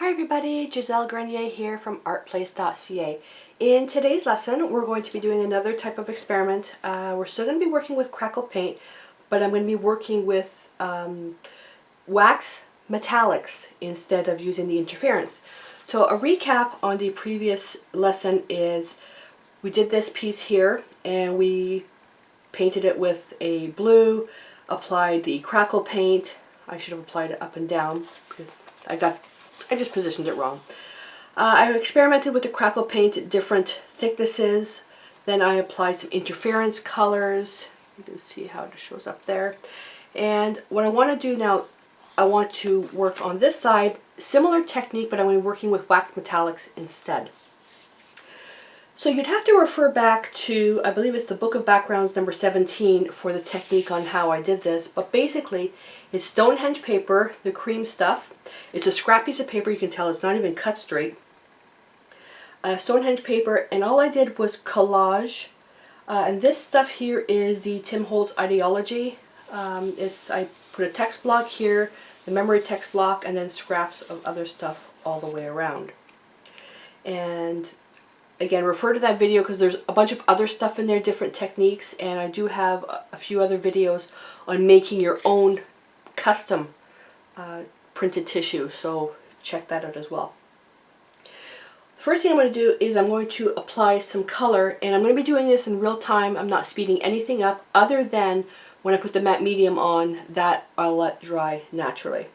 Hi everybody, Giselle Grenier here from artplace.ca. In today's lesson we're going to be doing another type of experiment. We're still going to be working with Crackle paint, but I'm going to be working with wax metallics instead of using the interference. So a recap on the previous lesson is we did this piece here and we painted it with a blue, applied the Crackle paint. I should have applied it up and down because I just positioned it wrong. I experimented with the Crackle paint at different thicknesses. Then I applied some interference colors. You can see how it shows up there. And what I want to do now, I want to work on this side, similar technique, but I'm going to be working with wax metallics instead. So you'd have to refer back to, I believe it's the Book of Backgrounds number 17 for the technique on how I did this. But basically, it's Stonehenge paper, the cream stuff. It's a scrap piece of paper, you can tell it's not even cut straight. Stonehenge paper, and all I did was collage. And this stuff here is the Tim Holtz Ideology. I put a text block here, the memory text block, and then scraps of other stuff all the way around. And again, refer to that video because there's a bunch of other stuff in there, different techniques, and I do have a few other videos on making your own custom printed tissue, so check that out as well. The first thing I'm going to do is I'm going to apply some color, and I'm going to be doing this in real time. I'm not speeding anything up other than when I put the matte medium on, that I'll let dry naturally.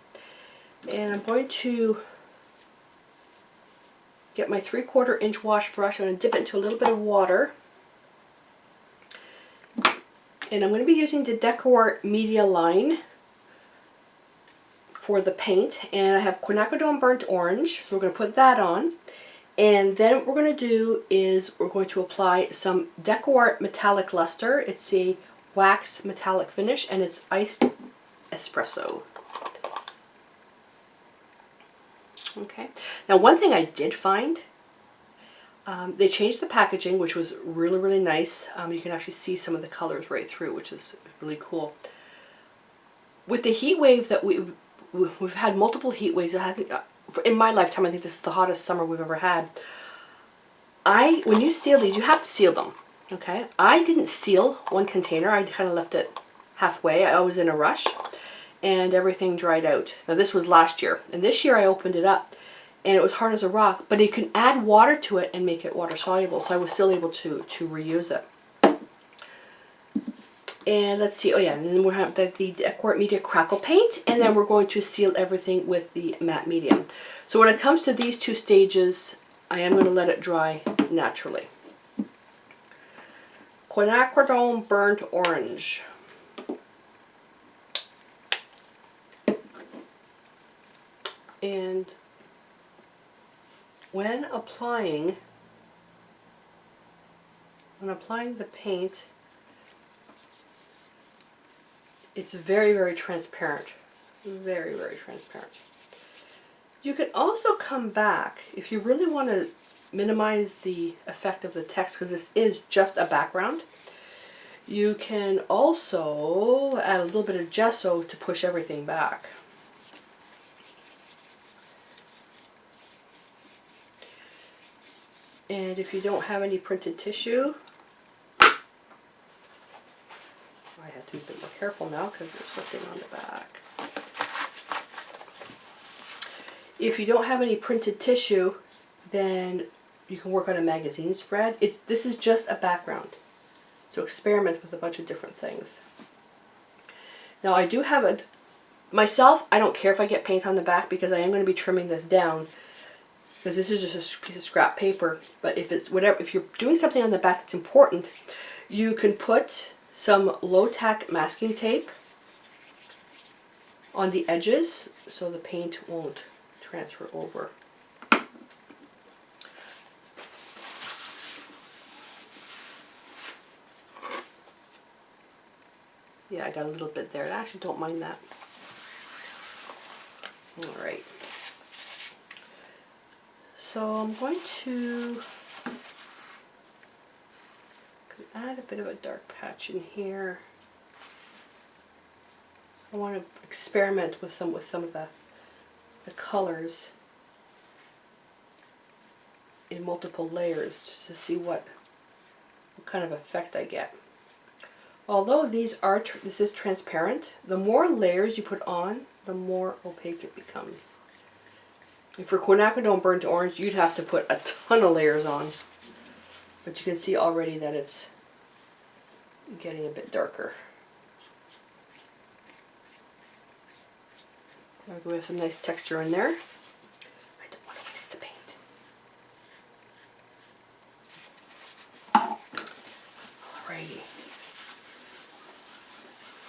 And I'm going to get my 3/4 inch wash brush. I'm going to dip it into a little bit of water. And I'm going to be using the DecoArt Media line for the paint. And I have quinacridone burnt orange. So we're going to put that on. And then what we're going to do is we're going to apply some DecoArt Metallic Luster. It's a wax metallic finish and it's iced espresso. Okay. Now one thing I did find, they changed the packaging, which was really, really nice. You can actually see some of the colors right through, which is really cool. With the heat wave that we've had multiple heat waves. In my lifetime, I think this is the hottest summer we've ever had. When you seal these, you have to seal them. Okay. I didn't seal one container. I kind of left it halfway. I was in a rush. And everything dried out. Now this was last year, and this year I opened it up and it was hard as a rock, but you can add water to it and make it water soluble, so I was still able to reuse it. And let's see, oh yeah, and then we'll have the DecoArt Media Crackle paint, and then we're going to seal everything with the matte medium. So when it comes to these two stages, I am going to let it dry naturally. Quinacridone burnt orange. And when applying the paint, it's very, very transparent. Very, very transparent. You can also come back if you really want to minimize the effect of the text, because this is just a background. You can also add a little bit of gesso to push everything back. And if you don't have any printed tissue, I have to be a bit more careful now because there's something on the back. If you don't have any printed tissue, then you can work on a magazine spread. This is just a background. So experiment with a bunch of different things. Now I do have myself, I don't care if I get paint on the back because I am going to be trimming this down. Because this is just a piece of scrap paper, but if you're doing something on the back that's important, you can put some low-tack masking tape on the edges so the paint won't transfer over. Yeah, I got a little bit there. I actually don't mind that. All right. So I'm going to add a bit of a dark patch in here. I want to experiment with some of the colors. in multiple layers to see what kind of effect I get. Although this is transparent, the more layers you put on, the more opaque it becomes. If for quinacridone burnt orange, you'd have to put a ton of layers on. But you can see already that it's getting a bit darker. We have some nice texture in there. I don't want to waste the paint. Alrighty.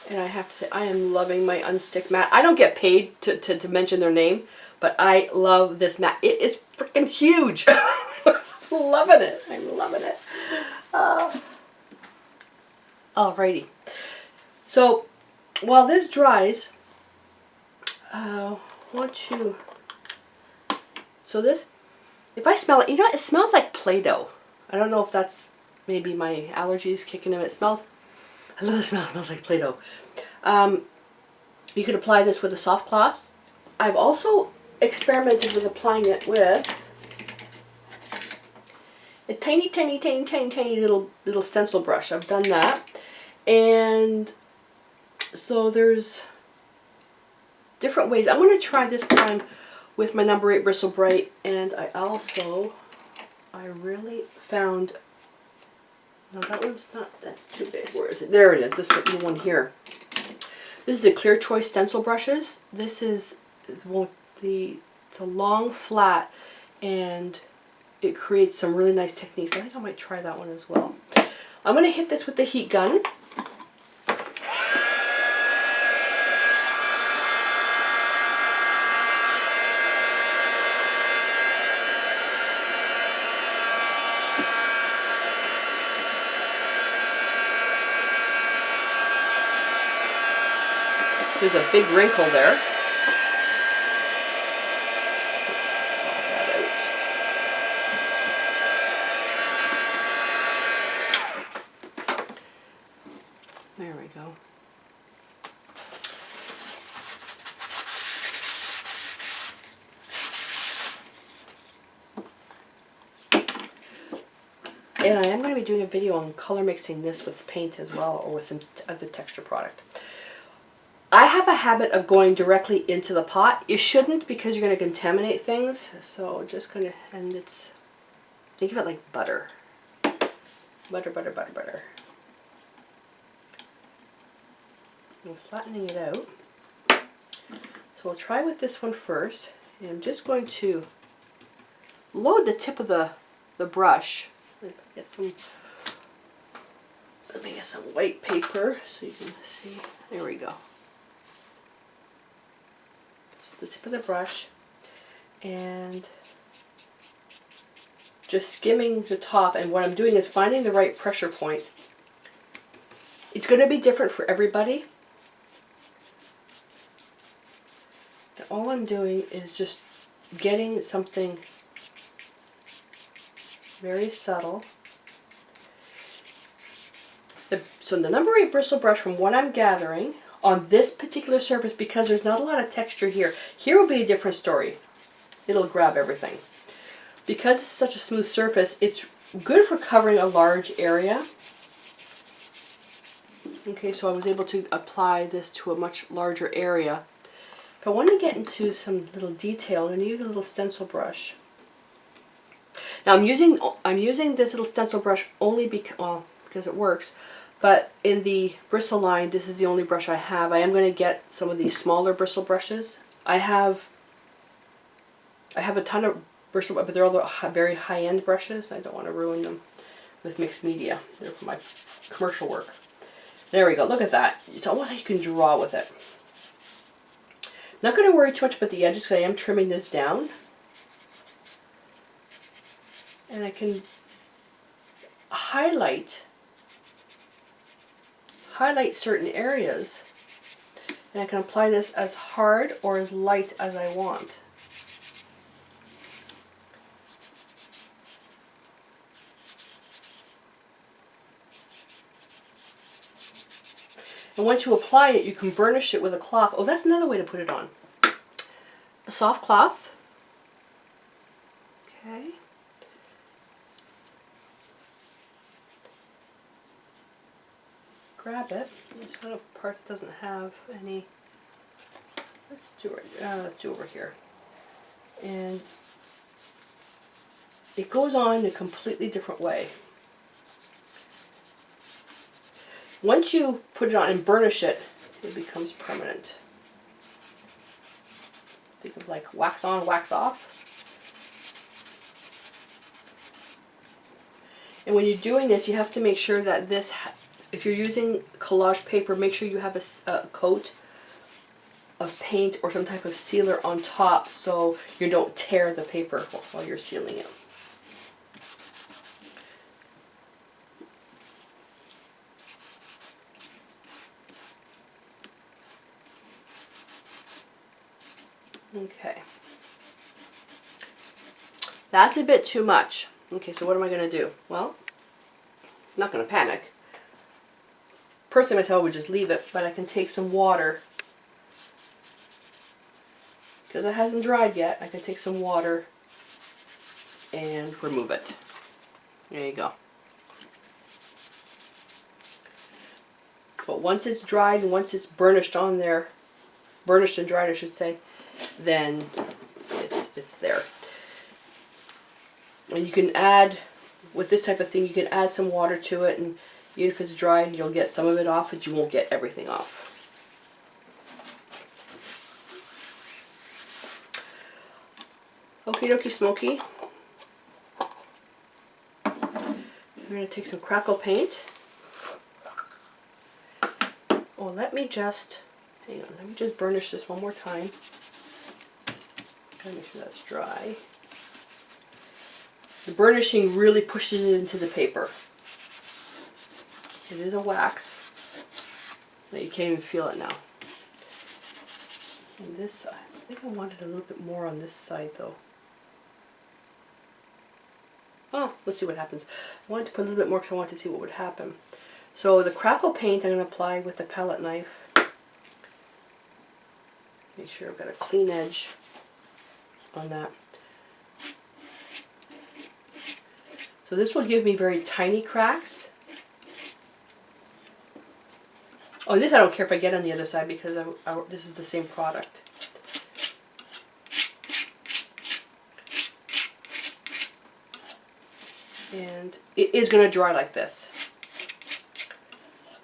And I have to say, I am loving my unstick mat. I don't get paid to mention their name, but I love this mat. It is freaking huge. Loving it. I'm loving it. Alrighty. So while this dries, so this, if I smell it, you know, it smells like Play-Doh. I don't know if that's maybe my allergies kicking in. It smells, I love the smell. It smells like Play-Doh. You could apply this with a soft cloth. I've also experimented with applying it with a tiny little stencil brush. I've done that. And so there's different ways. I'm going to try this time with my number 8 Bristle Bright, and I really found, no, that one's not, that's too big. Where is it? There it is, this one here. This is the Clear Choice stencil brushes. This is it's a long flat, and it creates some really nice techniques. I think I might try that one as well. I'm going to hit this with the heat gun. There's a big wrinkle there. There we go. And I am going to be doing a video on color mixing this with paint as well, or with some other texture product. I have a habit of going directly into the pot. You shouldn't, because you're going to contaminate things. So just going to, and it's, think of it like butter. Butter, butter, butter, butter. I'm flattening it out. So I'll try with this one first. And I'm just going to load the tip of the brush. Let me get some white paper so you can see. There we go. The tip of the brush, and just skimming the top, and what I'm doing is finding the right pressure point. It's going to be different for everybody. And all I'm doing is just getting something very subtle. So the number 8 bristle brush, from what I'm gathering, on this particular surface, because there's not a lot of texture here. Here will be a different story. It'll grab everything. Because it's such a smooth surface, it's good for covering a large area. Okay, so I was able to apply this to a much larger area. If I want to get into some little detail, I'm going to use a little stencil brush. Now I'm using this little stencil brush only because it works. But in the bristle line, this is the only brush I have. I am going to get some of these smaller bristle brushes. I have a ton of bristle, but they're all the very high-end brushes. I don't want to ruin them with mixed media. They're for my commercial work. There we go. Look at that. It's almost like you can draw with it. Not going to worry too much about the edges, because I am trimming this down. And I can highlight certain areas, and I can apply this as hard or as light as I want. And once you apply it, you can burnish it with a cloth. Oh, that's another way to put it on. A soft cloth. Okay. grab it. This kind of part doesn't have any. Let's do it. Let's do over here. And it goes on in a completely different way. Once you put it on and burnish it, it becomes permanent. Think of like wax on, wax off. And when you're doing this, you have to make sure that this, if you're using collage paper, make sure you have a coat of paint or some type of sealer on top so you don't tear the paper while you're sealing it. Okay. That's a bit too much. Okay, so what am I going to do? Well, I'm not going to panic. Personally, myself, I would just leave it, but I can take some water. Because it hasn't dried yet, I can take some water and remove it. There you go. But once it's dried and once it's burnished on there, burnished and dried I should say, then it's there. And you can add, with this type of thing, you can add some water to it, and even if it's dried, you'll get some of it off, but you won't get everything off. Okie dokie smoky. We're going to take some Crackle paint. Oh, let me just, hang on, let me just burnish this one more time. Gotta make sure that's dry. The burnishing really pushes it into the paper. It is a wax. You can't even feel it now. And this side, I think I wanted a little bit more on this side though. Oh, let's see what happens. I wanted to put a little bit more because I wanted to see what would happen. So the Crackle paint I'm going to apply with the palette knife. Make sure I've got a clean edge on that. So this will give me very tiny cracks. Oh, this I don't care if I get on the other side because this is the same product. And it is going to dry like this.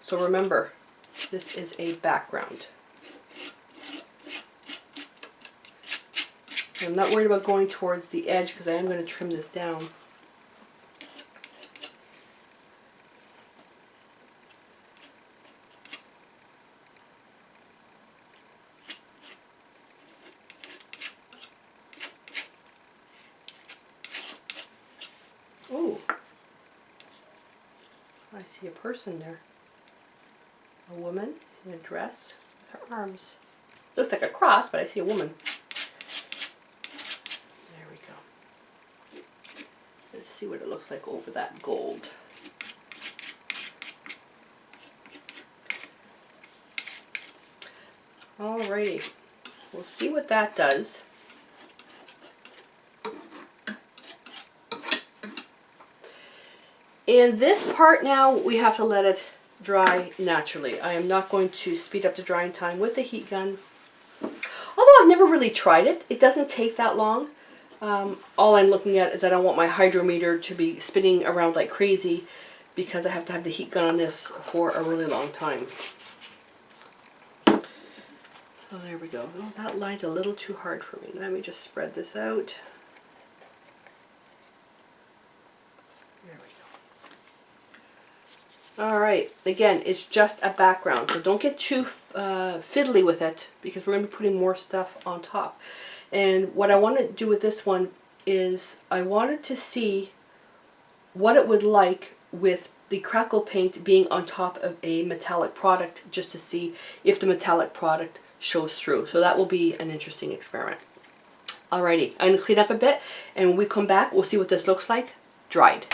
So remember, this is a background. I'm not worried about going towards the edge because I am going to trim this down. Ooh, I see a person there. A woman in a dress with her arms. Looks like a cross, but I see a woman. There we go. Let's see what it looks like over that gold. Alrighty, we'll see what that does. And this part now, we have to let it dry naturally. I am not going to speed up the drying time with the heat gun. Although I've never really tried it, it doesn't take that long. All I'm looking at is I don't want my hydrometer to be spinning around like crazy because I have to have the heat gun on this for a really long time. Oh, there we go. Oh, that line's a little too hard for me. Let me just spread this out. There we go. Alright, again, it's just a background, so don't get too fiddly with it because we're going to be putting more stuff on top. And what I want to do with this one is I wanted to see what it would like with the Crackle paint being on top of a metallic product, just to see if the metallic product shows through. So that will be an interesting experiment. Alrighty, I'm going to clean up a bit, and when we come back, we'll see what this looks like dried.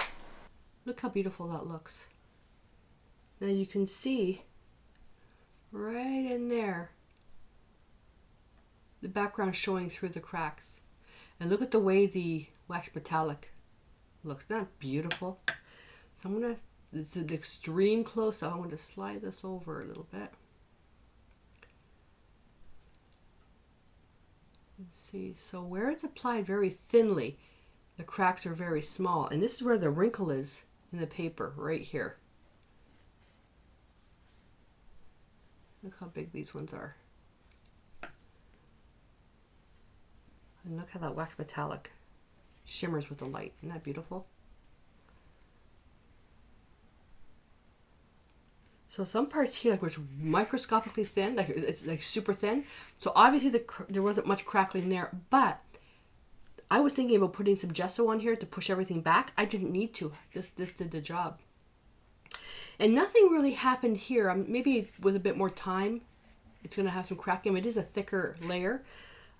Look how beautiful that looks. Now you can see right in there the background showing through the cracks. And look at the way the wax metallic looks. Isn't that beautiful? So I'm going to It's an extreme close up. I'm going to slide this over a little bit. Let's see. So where it's applied very thinly, the cracks are very small. And this is where the wrinkle is in the paper, right here. Look how big these ones are. And look how that wax metallic shimmers with the light. Isn't that beautiful? So some parts here like was microscopically thin, like it's like super thin. So obviously there wasn't much crackling there, but I was thinking about putting some gesso on here to push everything back. I didn't need to. This did the job. And nothing really happened here. Maybe with a bit more time, it's going to have some cracking. It is a thicker layer.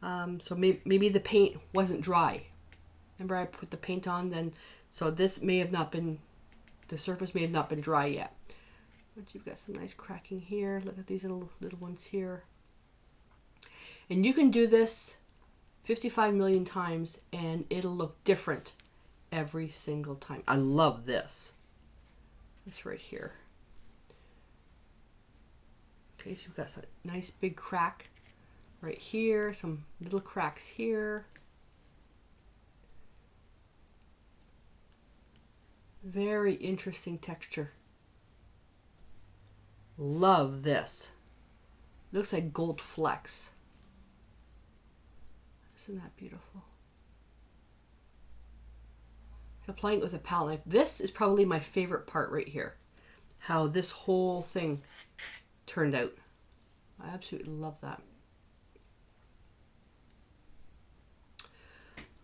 So maybe the paint wasn't dry. Remember I put the paint on then, so this may have not been, the surface may have not been dry yet. But you've got some nice cracking here. Look at these little ones here. And you can do this 55 million times and it'll look different every single time. I love this. This right here. Okay, so you've got some nice big crack right here, some little cracks here. Very interesting texture. Love this. Looks like gold flecks. Isn't that beautiful? So applying it with a palette knife. This is probably my favorite part right here. How this whole thing turned out. I absolutely love that.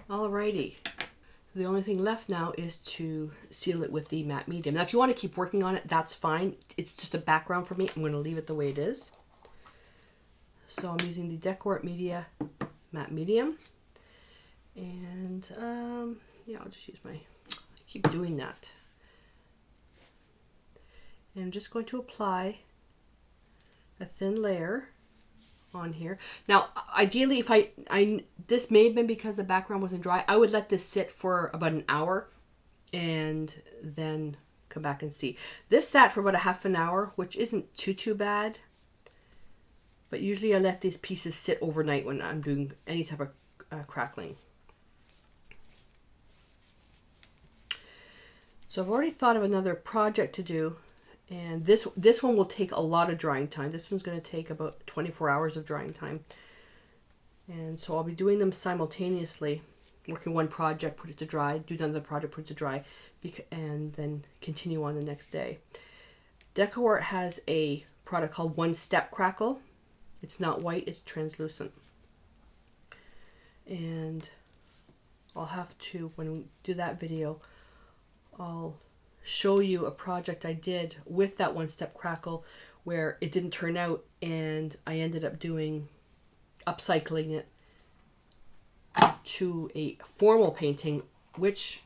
Alrighty. The only thing left now is to seal it with the matte medium. Now if you want to keep working on it, that's fine. It's just a background for me. I'm going to leave it the way it is. So I'm using the DecoArt Media matte medium. And yeah, I'll just use I keep doing that. And I'm just going to apply a thin layer on here. Now, ideally, if this may have been because the background wasn't dry, I would let this sit for about an hour and then come back and see. This sat for about a half an hour, which isn't too bad. But usually I let these pieces sit overnight when I'm doing any type of crackling. So I've already thought of another project to do. And this one will take a lot of drying time. This one's going to take about 24 hours of drying time. And so I'll be doing them simultaneously. Working one project, put it to dry, do another project, put it to dry, and then continue on the next day. DecoArt has a product called One Step Crackle. It's not white, it's translucent. And I'll have to, when we do that video, I'll show you a project I did with that One Step Crackle where it didn't turn out and I ended up upcycling it to a formal painting, which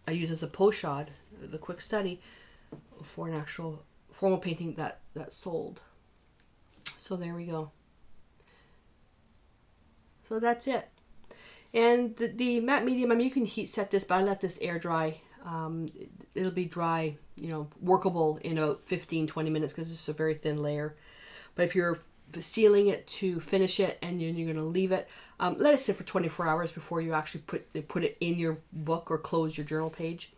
I use as a pochade, the quick study, for an actual formal painting that sold. So there we go. So that's it. And the matte medium, you can heat set this, but I let this air dry. It'll be dry, workable in about 15-20 minutes because it's a very thin layer. But if you're sealing it to finish it and you're going to leave it, let it sit for 24 hours before you actually put it in your book or close your journal page.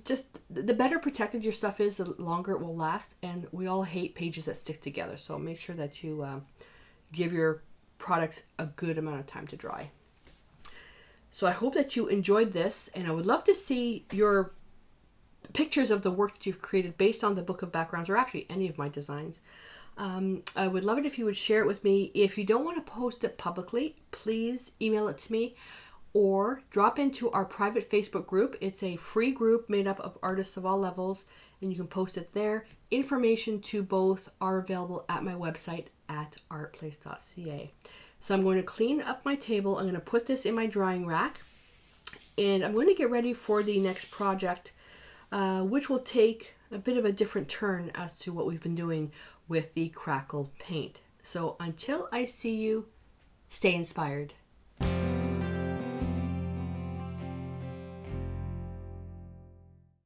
Just the better protected your stuff is, the longer it will last. And we all hate pages that stick together. So make sure that you give your products a good amount of time to dry. So I hope that you enjoyed this, and I would love to see your pictures of the work that you've created based on the book of backgrounds, or actually any of my designs. I would love it if you would share it with me. If you don't want to post it publicly, please email it to me or drop into our private Facebook group. It's a free group made up of artists of all levels, and you can post it there. Information to both are available at my website at artplace.ca. So I'm going to clean up my table. I'm going to put this in my drying rack, and I'm going to get ready for the next project, which will take a bit of a different turn as to what we've been doing with the Crackle paint. So until I see you, stay inspired.